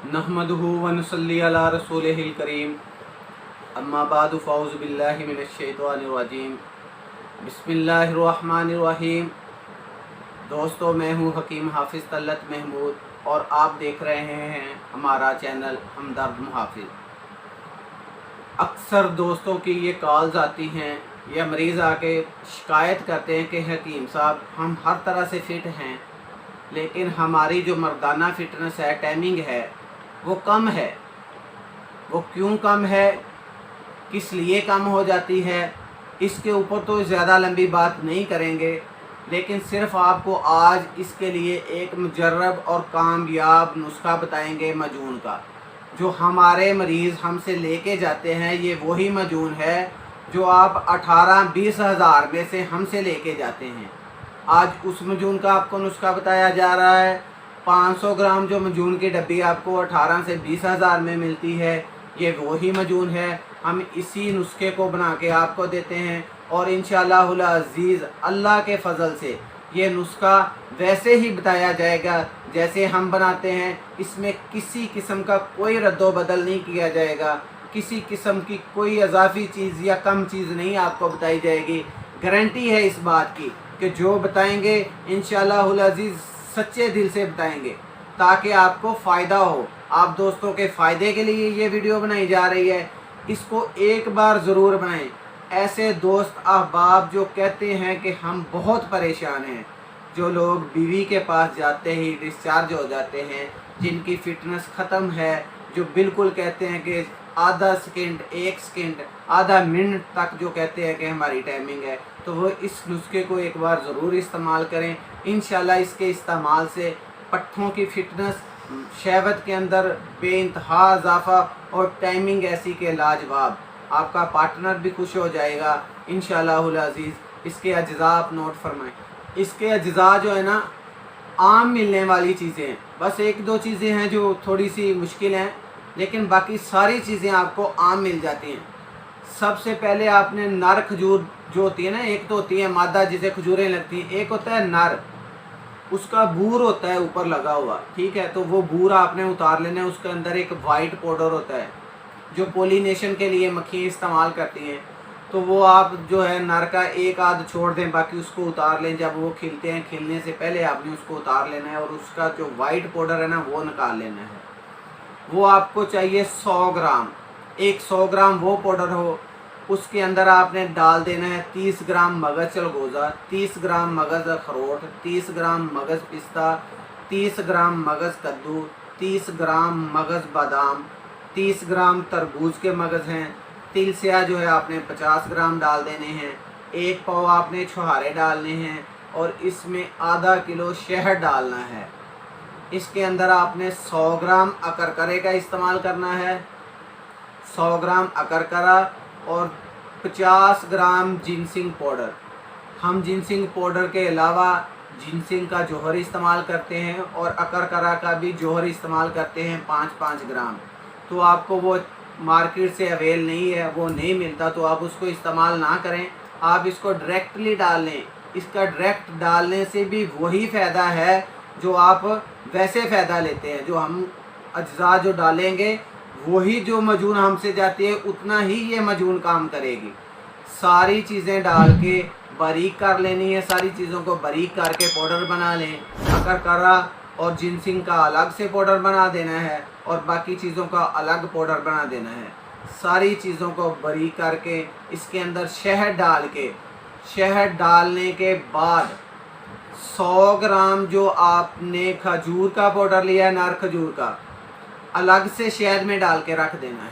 नहमदुहु व नुसल्ली अला रसूलिहिल करीम अम्मा बादु फ़ौज़ु बिल्लाहि मिनश शैतानिर रजीम बिस्मिल्लाहिर रहमानिर रहीम। दोस्तों, मैं हूँ हकीम हाफिज़ तलत महमूद और आप देख रहे हैं हमारा चैनल हमदर्द मुहाफिज। अक्सर दोस्तों की ये कॉल्स आती हैं या मरीज़ आके शिकायत करते हैं कि हकीम साहब, हम हर तरह से फ़िट हैं लेकिन हमारी जो मर्दाना फ़िटनेस है, टाइमिंग है, वो कम है। वो क्यों कम है, किस लिए कम हो जाती है, इसके ऊपर तो ज़्यादा लंबी बात नहीं करेंगे, लेकिन सिर्फ़ आपको आज इसके लिए एक मुजर्रब और कामयाब नुस्खा बताएंगे मजून का। जो हमारे मरीज़ हमसे लेके जाते हैं, ये वही मजून है जो आप 18-20 हज़ार में से हमसे लेके जाते हैं। आज उस मजून का आपको नुस्खा बताया जा रहा है। 500 ग्राम जो मजून की डब्बी आपको 18 से 20 हज़ार में मिलती है, ये वही मजून है। हम इसी नुस्खे को बना के आपको देते हैं और इंशाअल्लाहुल अज़ीज़ अल्लाह के फ़ज़ल से ये नुस्खा वैसे ही बताया जाएगा जैसे हम बनाते हैं। इसमें किसी किस्म का कोई रद्दो बदल नहीं किया जाएगा, किसी किस्म की कोई इजाफी चीज़ या कम चीज़ नहीं आपको बताई जाएगी। गारंटी है इस बात की कि जो बताएंगे इंशाअल्लाहुल अज़ीज़ सच्चे दिल से बताएंगे ताकि आपको फ़ायदा हो। आप दोस्तों के फ़ायदे के लिए ये वीडियो बनाई जा रही है। इसको एक बार ज़रूर बनाएं। ऐसे दोस्त अहबाब जो कहते हैं कि हम बहुत परेशान हैं, जो लोग बीवी के पास जाते ही डिस्चार्ज हो जाते हैं, जिनकी फ़िटनेस ख़त्म है, जो बिल्कुल कहते हैं कि आधा सेकंड, 1 सेकंड, आधा मिनट तक जो कहते हैं कि हमारी टाइमिंग है, तो वो इस नुस्खे को एक बार ज़रूर इस्तेमाल करें। इंशाल्लाह इसके इस्तेमाल से पट्ठों की फ़िटनेस, शहवत के अंदर बेइंतहा इजाफ़ा और टाइमिंग ऐसी के लाजवाब। आपका पार्टनर भी खुश हो जाएगा इंशाअल्लाहुल अज़ीज़। इसके अज्जा आप नोट फरमाएं। इसके अज्जा जो है ना, आम मिलने वाली चीज़ें हैं। बस 1-2 चीज़ें हैं जो थोड़ी सी मुश्किल हैं, लेकिन बाकी सारी चीज़ें आपको आम मिल जाती हैं। सबसे पहले आपने नर खजूर जो होती है ना, एक तो होती है मादा जिसे खजूरें लगती हैं, एक होता है नर, उसका बूर होता है ऊपर लगा हुआ, ठीक है। तो वो बूर आपने उतार लेना है। उसके अंदर एक वाइट पाउडर होता है जो पोलिनेशन के लिए मक्खियाँ इस्तेमाल करती हैं। तो वो आप जो है नर का एक आध छोड़ दें, बाकी उसको उतार लें। जब वो खिलते हैं, खिलने से पहले आपने उसको उतार लेना है और उसका जो वाइट पाउडर है ना, वो निकाल लेना है। वो आपको चाहिए 100 ग्राम। 100 ग्राम वो पाउडर हो। उसके अंदर आपने डाल देना है 30 ग्राम मगज़ चलगोज़ा, 30 ग्राम मगज़ अखरोट, 30 ग्राम मगज़ पिस्ता, 30 ग्राम मगज़ कद्दू, 30 ग्राम मगज़ बादाम, 30 ग्राम तरबूज के मगज़ हैं। तिल स्याह जो है आपने 50 ग्राम डाल देने हैं। 1 पाव आपने छुहारे डालने हैं और इसमें आधा किलो शहद डालना है। इसके अंदर आपने 100 ग्राम अकरकरे का इस्तेमाल करना है, 100 ग्राम अकरकरा और 50 ग्राम जिनसिंग पाउडर। हम जिनसिंग पाउडर के अलावा जिनसिंग का जौहर इस्तेमाल करते हैं और अकरकरा का भी जौहर इस्तेमाल करते हैं 5-5 ग्राम। तो आपको वो मार्केट से अवेल नहीं है, वो नहीं मिलता, तो आप उसको इस्तेमाल ना करें। आप इसको डायरेक्टली डाल लें। इसका डायरेक्ट डालने से भी वही फ़ायदा है जो आप वैसे फ़ायदा लेते हैं। जो हम अज्जा जो डालेंगे वही जो मजून हमसे जाती है, उतना ही ये मजून काम करेगी। सारी चीज़ें डाल के बारीक कर लेनी है। सारी चीज़ों को बारीक करके पाउडर बना लें। अकरकरा और जिनसिंग का अलग से पाउडर बना देना है और बाकी चीज़ों का अलग पाउडर बना देना है। सारी चीज़ों को बारीक करके इसके अंदर शहद डाल के, शहद डालने के बाद 100 ग्राम जो आपने खजूर का पाउडर लिया है, नार खजूर का, अलग से शहद में डाल के रख देना है।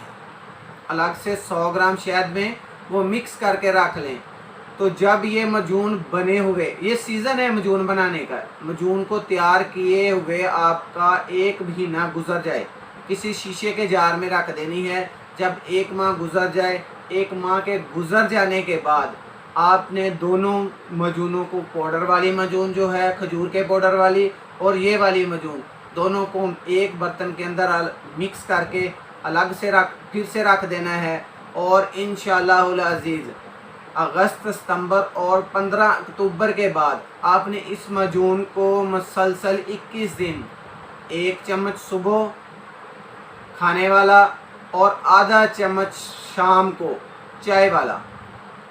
अलग से 100 ग्राम शहद में वो मिक्स करके रख लें। तो जब ये मजून बने हुए, ये सीज़न है मजून बनाने का, मजून को तैयार किए हुए आपका 1 महीना गुजर जाए, किसी शीशे के जार में रख देनी है। जब 1 माह गुजर जाए, 1 माह के गुजर जाने के बाद आपने दोनों मजूनों को, पाउडर वाली मजून जो है खजूर के पाउडर वाली और ये वाली मजून, दोनों को एक बर्तन के अंदर मिक्स करके अलग से फिर से रख देना है। और इंशाअल्लाहुल अज़ीज़ अगस्त, सितंबर और 15 अक्टूबर के बाद आपने इस मजून को मुसलसल 21 दिन 1 चम्मच सुबह, खाने वाला और आधा चम्मच शाम को चाय वाला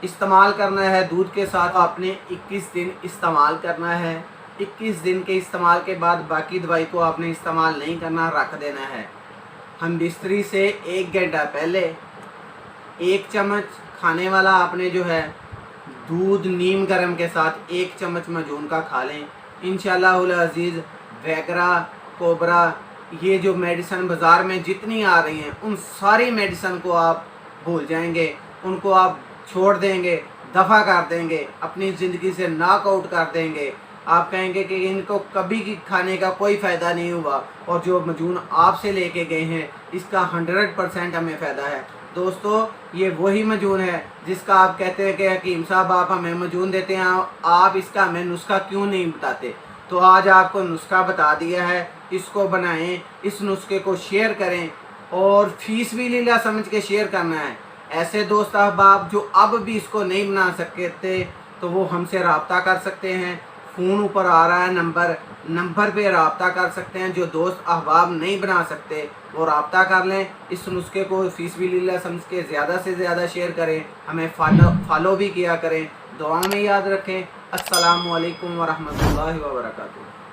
इस्तेमाल करना है दूध के साथ। आपने 21 दिन इस्तेमाल करना है। 21 दिन के इस्तेमाल के बाद बाकी दवाई को आपने इस्तेमाल नहीं करना, रख देना है। हम बिस्तरी से 1 घंटा पहले 1 चम्मच खाने वाला आपने जो है दूध नीम गर्म के साथ 1 चम्मच मजून का खा लें। इंशाअल्लाहुल अज़ीज़ वैगरा कोबरा ये जो मेडिसिन बाज़ार में जितनी आ रही हैं उन सारी मेडिसिन को आप भूल जाएंगे, उनको आप छोड़ देंगे, दफ़ा कर देंगे, अपनी ज़िंदगी से नॉकआउट कर देंगे। आप कहेंगे कि इनको कभी की खाने का कोई फ़ायदा नहीं हुआ और जो मजून आपसे लेके गए हैं इसका 100% हमें फ़ायदा है। दोस्तों ये वही मजून है जिसका आप कहते हैं कि हकीम साहब आप हमें मजून देते हैं, आप इसका हमें नुस्खा क्यों नहीं बताते। तो आज आपको नुस्खा बता दिया है, इसको बनाएं, इस नुस्खे को शेयर करें और फीस भी लीला समझ के शेयर करना है। ऐसे दोस्त अहबाब जो अब भी इसको नहीं बना सकते तो वो हमसे रब्ता कर सकते हैं। फ़ोन ऊपर आ रहा है नंबर पे रब्ता कर सकते हैं। जो दोस्त अहबाब नहीं बना सकते वो रब्ता कर लें। इस नुस्खे को फीस भी लीला समझ के ज़्यादा से ज़्यादा शेयर करें, हमें फॉलो भी किया करें। दुआ में याद रखें। अस्सलामु अलैकुम वरहमतुल्लाहि वबरकातुहू।